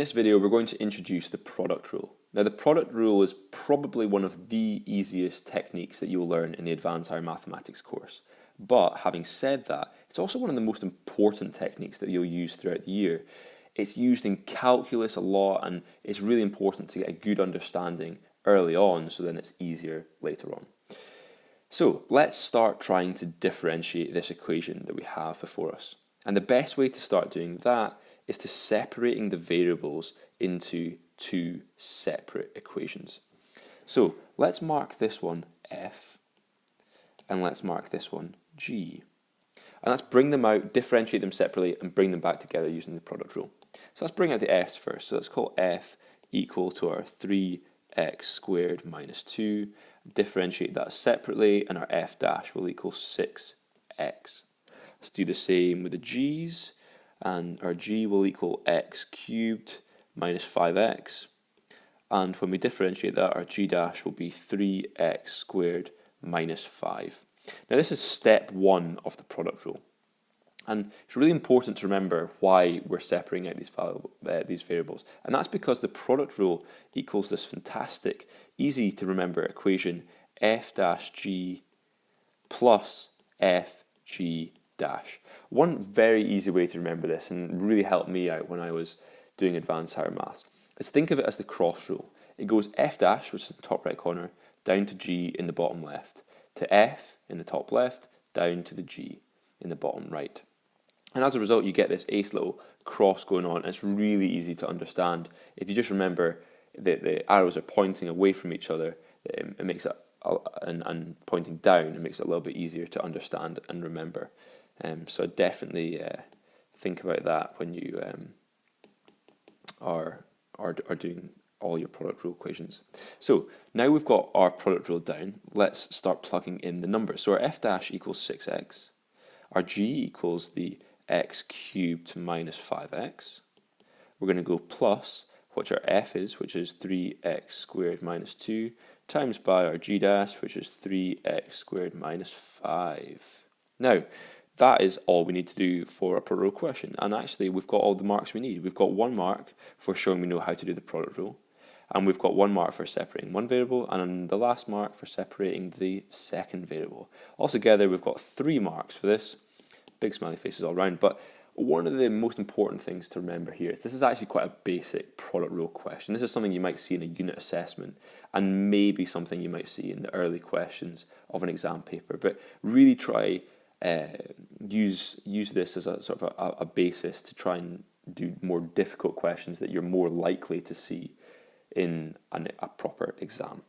this video, we're going to introduce the product rule. Now, the product rule is probably one of the easiest techniques that you'll learn in the Advanced Higher Mathematics course. But having said that, it's also one of the most important techniques that you'll use throughout the year. It's used in calculus a lot, and it's really important to get a good understanding early on, so then it's easier later on. So let's start trying to differentiate this equation that we have before us. And the best way to start doing that is to separating the variables into two separate equations. So let's mark this one f, and let's mark this one g. And let's bring them out, differentiate them separately, and bring them back together using the product rule. So let's bring out the f's first. So let's call f equal to our 3x squared minus 2. Differentiate that separately, and our f dash will equal 6x. Let's do the same with the g's, and our g will equal x cubed minus 5x. And when we differentiate that, our g dash will be 3x squared minus 5. Now this is step one of the product rule. And it's really important to remember why we're separating out these variables. And that's because the product rule equals this fantastic, easy to remember equation f dash g plus f g dash. One very easy way to remember this, and really helped me out when I was doing advanced higher maths, is think of it as the cross rule. It goes f dash, which is the top right corner, down to g in the bottom left, to f in the top left, down to the g in the bottom right. And as a result, you get this ace little cross going on, and it's really easy to understand. If you just remember that the arrows are pointing away from each other, it makes it, and pointing down, it makes it a little bit easier to understand and remember. So definitely think about that when you are doing all your product rule equations. So now we've got our product rule down, let's start plugging in the numbers. So our f dash equals 6x, our g equals the x cubed minus 5x. We're going to go plus what our f is, which is 3x squared minus 2, times by our g dash, which is 3x squared minus 5. Now, that is all we need to do for a product rule question. And actually, we've got all the marks we need. We've got 1 mark for showing we know how to do the product rule. And we've got 1 mark for separating one variable, and the last mark for separating the second variable. Altogether, we've got 3 marks for this. Big smiley faces all around. But one of the most important things to remember here is this is actually quite a basic product rule question. This is something you might see in a unit assessment, and maybe something you might see in the early questions of an exam paper. But really try use this as a sort of a basis to try and do more difficult questions that you're more likely to see in a proper exam.